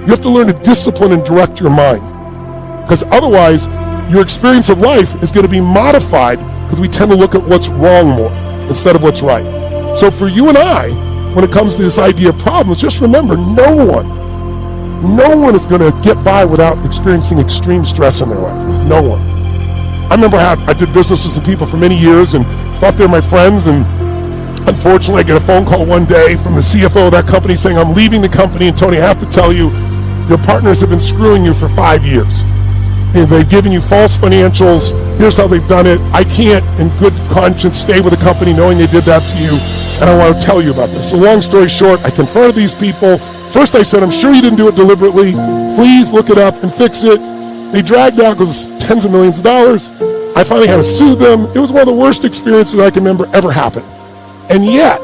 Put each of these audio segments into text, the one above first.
You have to learn to discipline and direct your mind, because otherwise your experience of life is going to be modified, because we tend to look at what's wrong more instead of what's right. So for you and I, when it comes to this idea of problems, just remember, no one is going to get by without experiencing extreme stress in their life. No one. I remember how I did business with some people for many years and thought they were my friends, and unfortunately I get a phone call one day from the CFO of that company saying, I'm leaving the company, and Tony, I have to tell you, your partners have been screwing you for 5 years. And they've given you false financials. Here's how they've done it. I can't, in good conscience, stay with the company knowing they did that to you, and I want to tell you about this. So long story short, I confronted these people. First I said, I'm sure you didn't do it deliberately. Please look it up and fix it. They dragged out because it's tens of millions of dollars. I finally had to sue them. It was one of the worst experiences I can remember ever happen. And yet,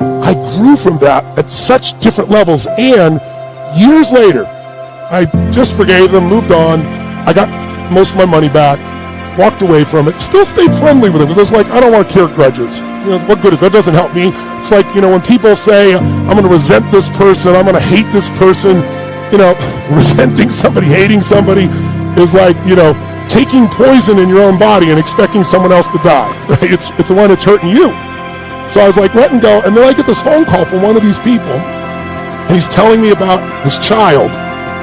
I grew from that at such different levels. And years later, I just forgave them, moved on. I got most of my money back, walked away from it, still stayed friendly with them, because I was like, I don't want to carry grudges. You know, what good is that? Doesn't help me. It's like, you know, when people say, I'm going to resent this person, I'm going to hate this person, you know, resenting somebody, hating somebody is like, you know, taking poison in your own body and expecting someone else to die. Right? It's the one that's hurting you. So I was like, letting go. And then I get this phone call from one of these people, and he's telling me about his child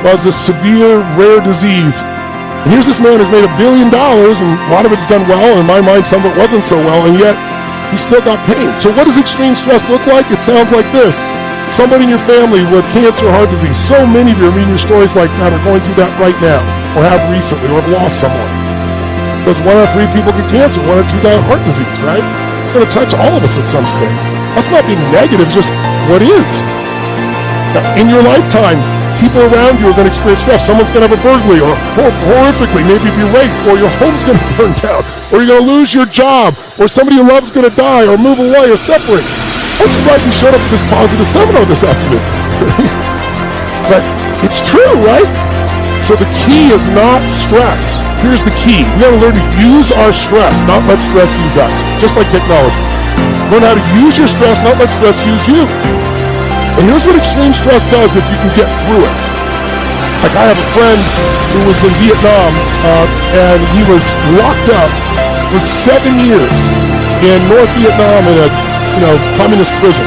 who has this severe, rare disease. And here's this man who's made $1 billion, and a lot of it's done well, and in my mind some of it wasn't so well, and yet he still got pain. So what does extreme stress look like? It sounds like this. Somebody in your family with cancer or heart disease. So many of you are reading your stories like that are going through that right now, or have recently, or have lost someone. Because 1 out of 3 people get cancer, 1 or 2 die of heart disease, right? It's going to touch all of us at some stage. That's not being negative, just what is. Now, in your lifetime, people around you are going to experience stress. Someone's going to have a burglary, or horrifically, maybe if you're raped, or your home's going to burn down, or you're going to lose your job, or somebody you love is going to die, or move away, or separate. I'm surprised you showed up at this positive seminar this afternoon. But it's true, right? So the key is not stress. Here's the key. We got to learn to use our stress, not let stress use us. Just like technology. Learn how to use your stress, not let stress use you. And here's what extreme stress does if you can get through it. Like, I have a friend who was in Vietnam, and he was locked up for 7 years in North Vietnam in a communist prison.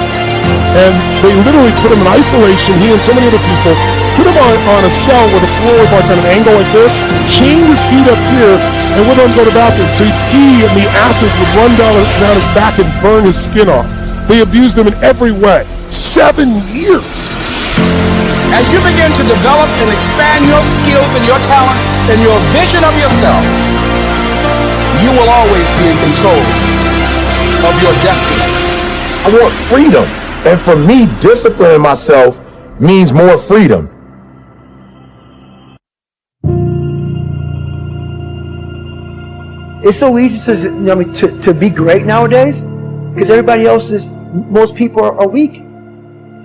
And they literally put him in isolation, he and so many other people, put him on a cell where the floor was like on an angle like this, chained his feet up here, and wouldn't let him go to the bathroom. So he'd pee, and the acid would run down his back and burn his skin off. They abused him in every way. 7 years. As you begin to develop and expand your skills and your talents and your vision of yourself, you will always be in control of your destiny. I want freedom. And for me, disciplining myself means more freedom. It's so easy to be great nowadays, because most people are weak.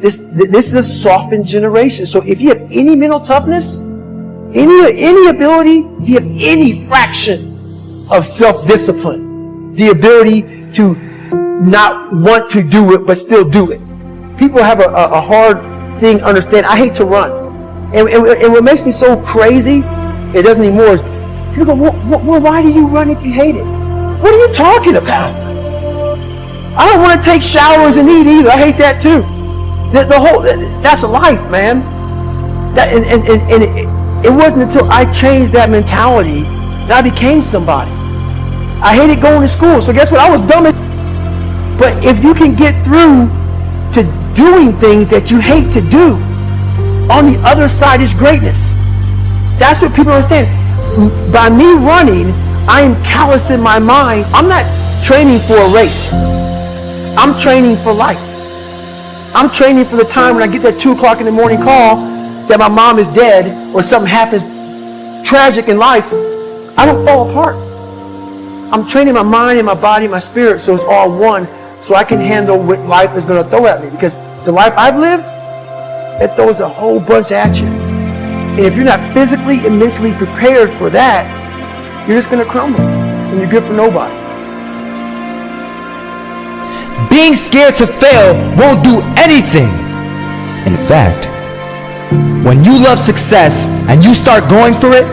This is a softened generation. So if you have any mental toughness, any ability, if you have any fraction of self-discipline, the ability to not want to do it but still do it. People have a hard thing to understand. I hate to run. And what makes me so crazy, it doesn't anymore, is people go, well, why do you run if you hate it? What are you talking about? I don't want to take showers and eat either. I hate that too. That's life, man. It wasn't until I changed that mentality that I became somebody. I hated going to school, so guess what? I was dumb as. But if you can get through to doing things that you hate to do, on the other side is greatness. That's what people understand. By me running, I am callous in my mind. I'm not training for a race. I'm training for life. I'm training for the time when I get that 2 o'clock in the morning call that my mom is dead or something happens tragic in life. I don't fall apart. I'm training my mind and my body and my spirit so it's all one, so I can handle what life is going to throw at me. Because the life I've lived, it throws a whole bunch at you. And if you're not physically and mentally prepared for that, you're just going to crumble. And you're good for nobody. Being scared to fail won't do anything. In fact, When you love success and you start going for it,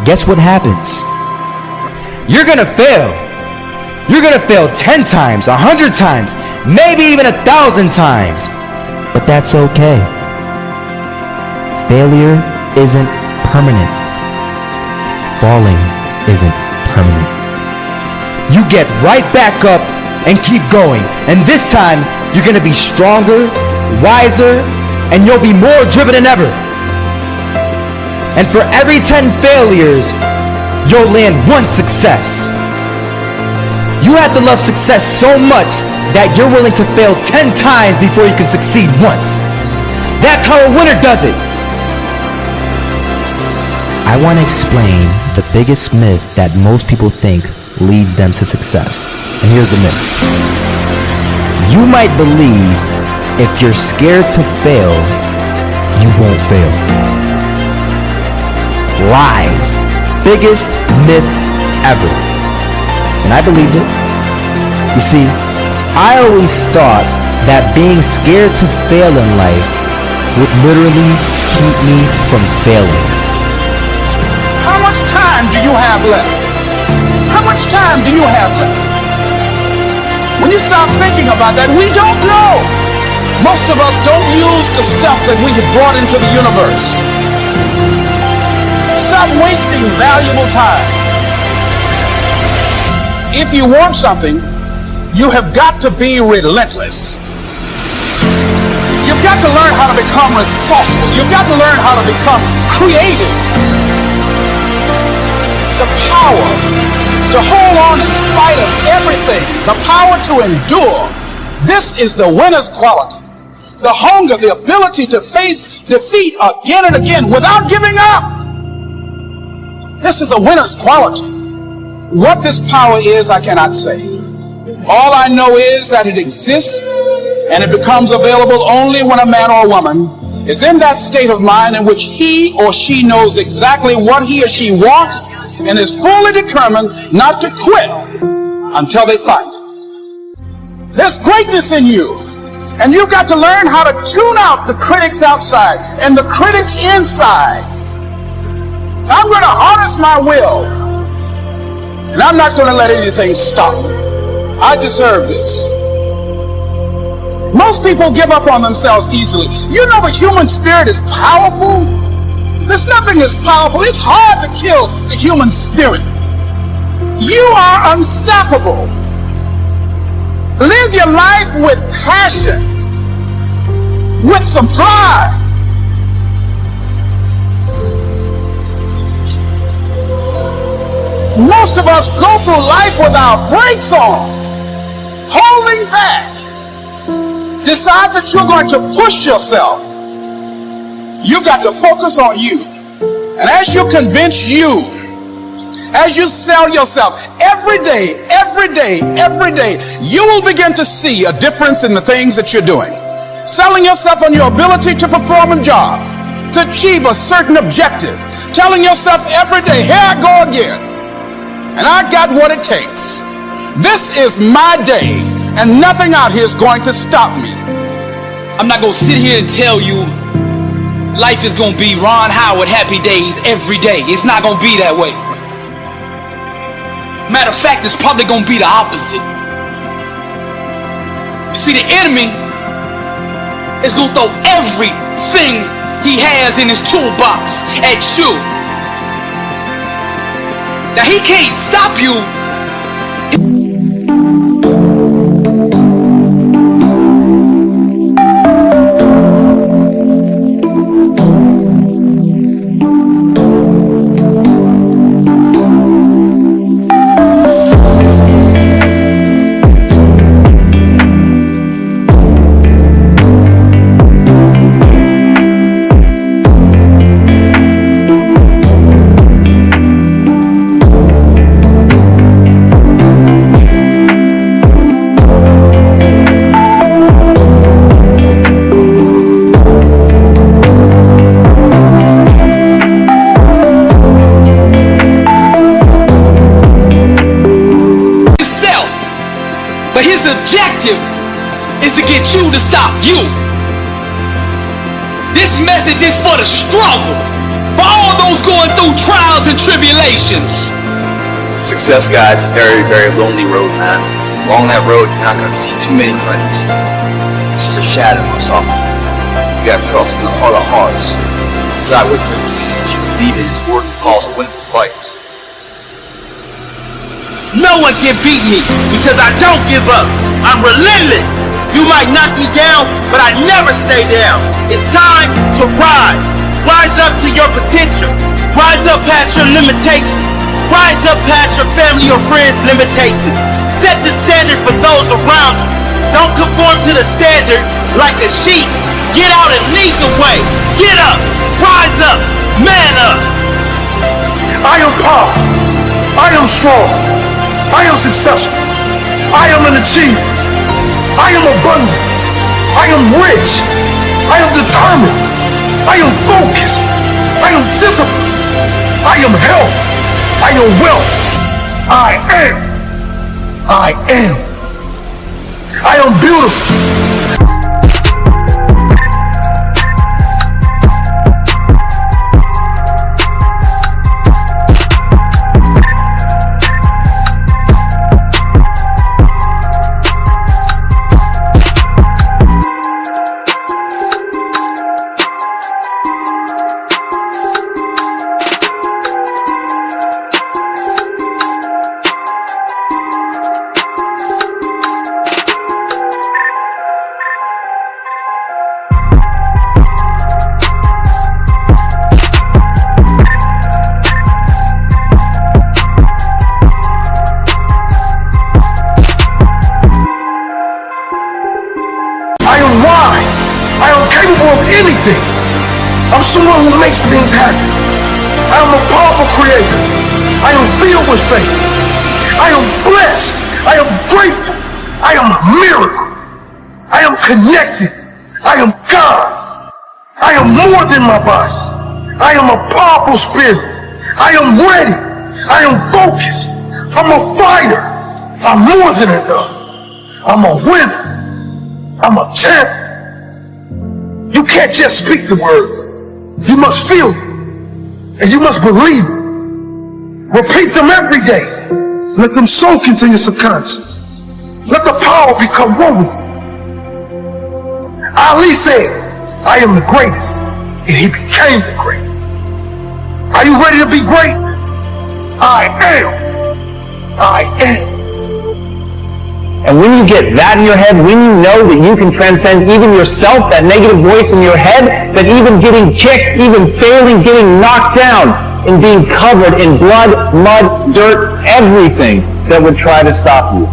guess what happens? You're gonna fail. You're gonna fail 10 times, 100 times, maybe even 1,000 times. But that's okay. Failure isn't permanent. Falling isn't permanent. You get right back up and keep going. And this time, you're gonna be stronger, wiser, and you'll be more driven than ever. And for every 10 failures, you'll land one success. You have to love success so much that you're willing to fail 10 times before you can succeed once. That's how a winner does it. I want to explain the biggest myth that most people think leads them to success. And here's the myth. You might believe if you're scared to fail, you won't fail. Lies. Biggest myth ever. And I believed it. You see, I always thought that being scared to fail in life would literally keep me from failing. How much time do you have left? How much time do you have left? When you start thinking about that, we don't know. Most of us don't use the stuff that we have brought into the universe. Stop wasting valuable time. If you want something, you have got to be relentless. You've got to learn how to become resourceful. You've got to learn how to become creative. The power to hold on in spite of everything. The power to endure. This is the winner's quality. The hunger, the ability to face defeat again and again without giving up. This is a winner's quality. What this power is, I cannot say. All I know is that it exists, and it becomes available only when a man or a woman is in that state of mind in which he or she knows exactly what he or she wants and is fully determined not to quit until they find it. There's greatness in you, and you've got to learn how to tune out the critics outside and the critic inside. I'm going to harness my will, and I'm not going to let anything stop me. I deserve this. Most people give up on themselves easily. You know the human spirit is powerful. There's nothing as powerful. It's hard to kill the human spirit. You are unstoppable. Live your life with passion, with some drive. Most of us go through life with our brakes on, holding back. Decide that you're going to push yourself. You've got to focus on you. And as you convince you, as you sell yourself every day, you will begin to see a difference in the things that you're doing. Selling yourself on your ability to perform a job, to achieve a certain objective. Telling yourself every day, here I go again. And I got what it takes. This is my day, and nothing out here is going to stop me. I'm not going to sit here and tell you life is going to be Ron Howard happy days every day. It's not going to be that way. Matter of fact, it's probably going to be the opposite. You see, the enemy is going to throw everything he has in his toolbox at you. Now, he can't stop you. Objective is to get you to stop you. This This message is for the struggle, for all those going through trials and tribulations. Success, guys, a very, very lonely road, man. Along that road, you're not gonna see too many friends. You see your shadow most often. You gotta trust in the heart of hearts. Decide what dream you believe in is worth the cause of winning the fight. No one can beat me because I don't give up. I'm relentless. You might knock me down, but I never stay down. It's time to rise. Rise up to your potential. Rise up past your limitations. Rise up past your family or friends' limitations. Set the standard for those around you. Don't conform to the standard like a sheep. Get out and lead the way. Get up. Rise up. Man up. I am powerful. I am strong. I am successful. I am an achiever. I am abundant. I am rich. I am determined. I am focused. I am disciplined. I am health. I am wealth. I am. I am. I am beautiful. Anything. I'm someone who makes things happen. I am a powerful creator. I am filled with faith. I am blessed. I am grateful. I am a miracle. I am connected. I am God. I am more than my body. I am a powerful spirit. I am ready. I am focused. I'm a fighter. I'm more than enough. I'm a winner. I'm a champion. You can't just speak the words. You must feel them. And you must believe them. Repeat them every day. Let them soak into your subconscious. Let the power become one with you. Ali said, I am the greatest. And he became the greatest. Are you ready to be great? I am. I am. And when you get that in your head, when you know that you can transcend even yourself, that negative voice in your head, that even getting kicked, even failing, getting knocked down, and being covered in blood, mud, dirt, everything that would try to stop you,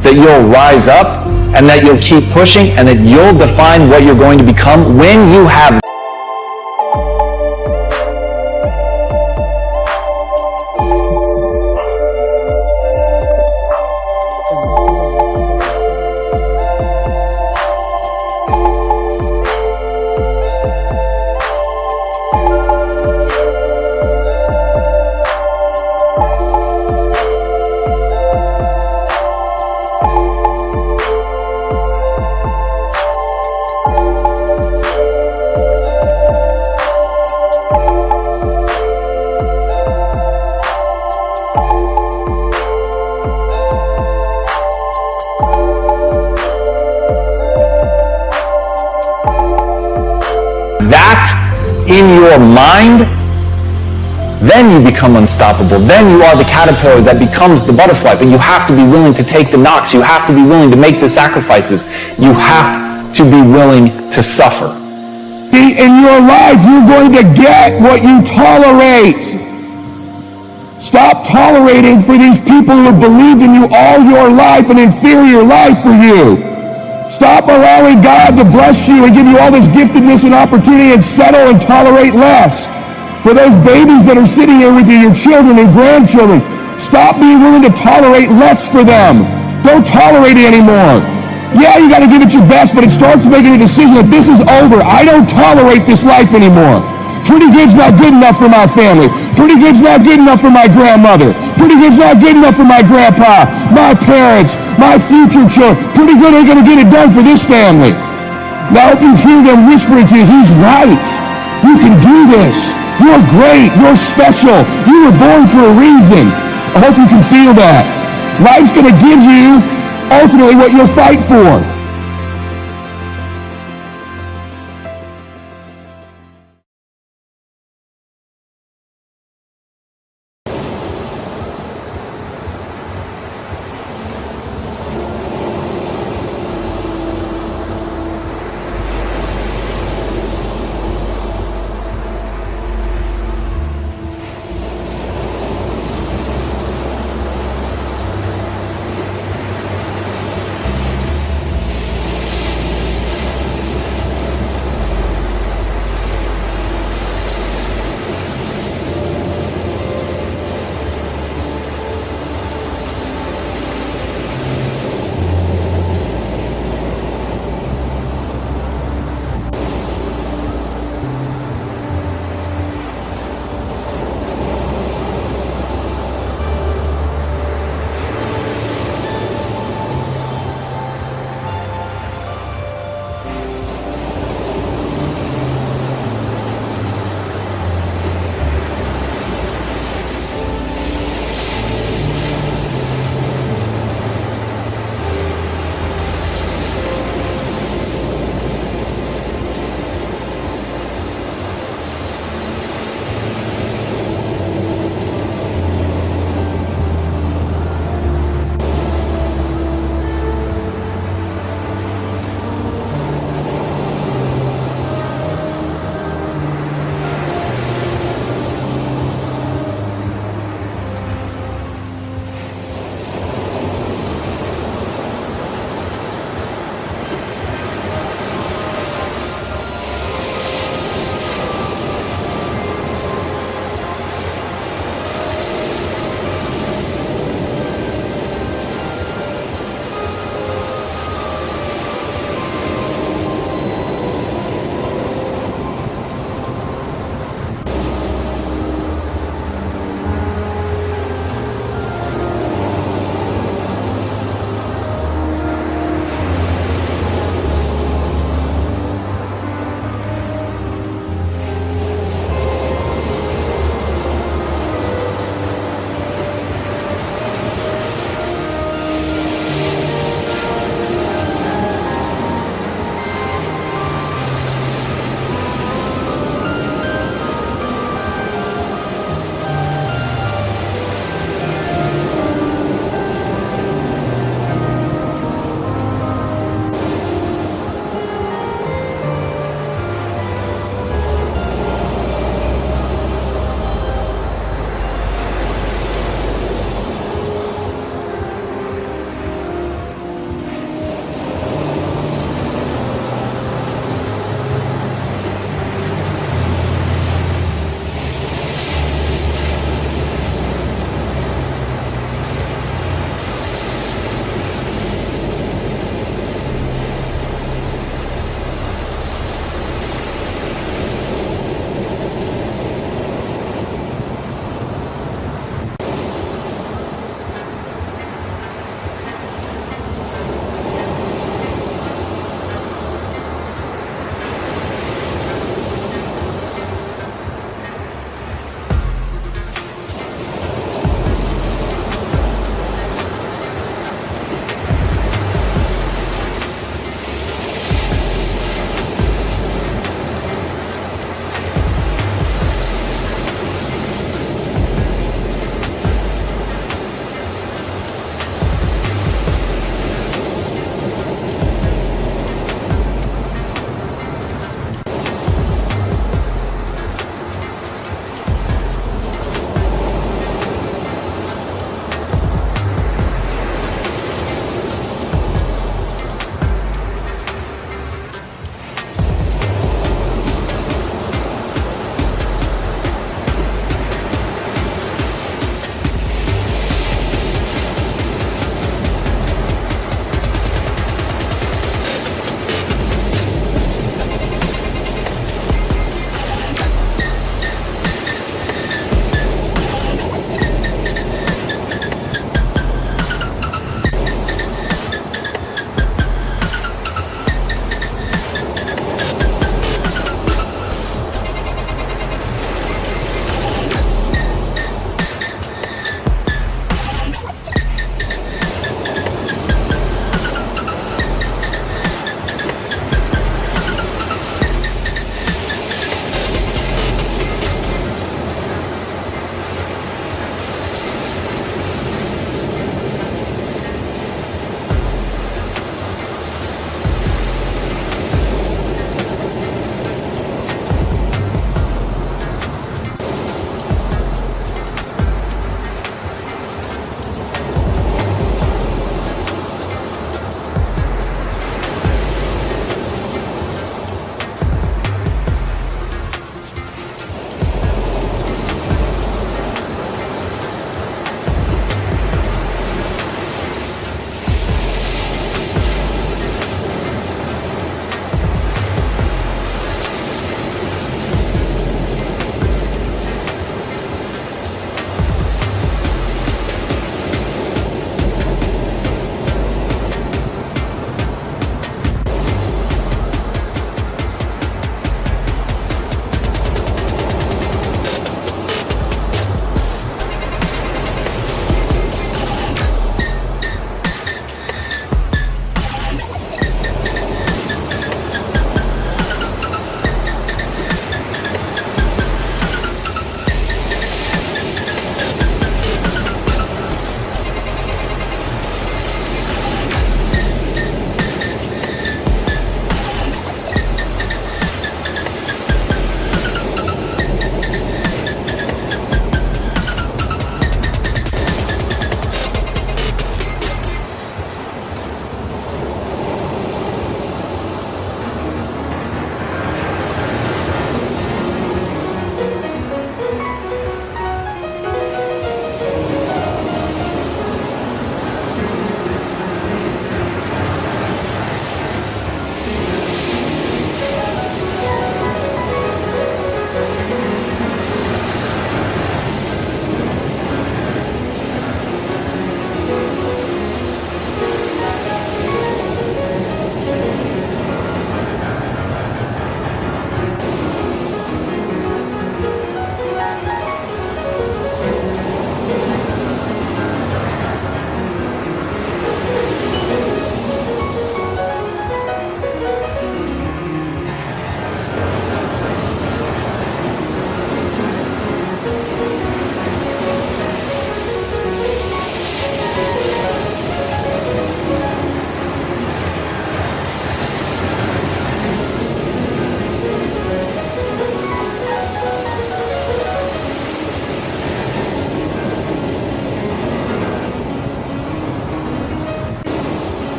that you'll rise up, and that you'll keep pushing, and that you'll define what you're going to become when you have that in your mind, then you become unstoppable. Then you are the caterpillar that becomes the butterfly. But you have to be willing to take the knocks. You have to be willing to make the sacrifices. You have to be willing to suffer. In your life, you're going to get what you tolerate. Stop tolerating for these people who have believed in you all your life and inferior life for you. Stop allowing God to bless you and give you all this giftedness and opportunity and settle and tolerate less. For those babies that are sitting here with you, your children and grandchildren, stop being willing to tolerate less for them. Don't tolerate it anymore. Yeah, you got to give it your best, but it starts making a decision that this is over. I don't tolerate this life anymore. Pretty good's not good enough for my family. Pretty good's not good enough for my grandmother. Pretty good's not good enough for my grandpa, my parents, my future children. Pretty good ain't going to get it done for this family. Now I hope you hear them whispering to you, he's right. You can do this. You're great. You're special. You were born for a reason. I hope you can feel that. Life's going to give you ultimately what you'll fight for.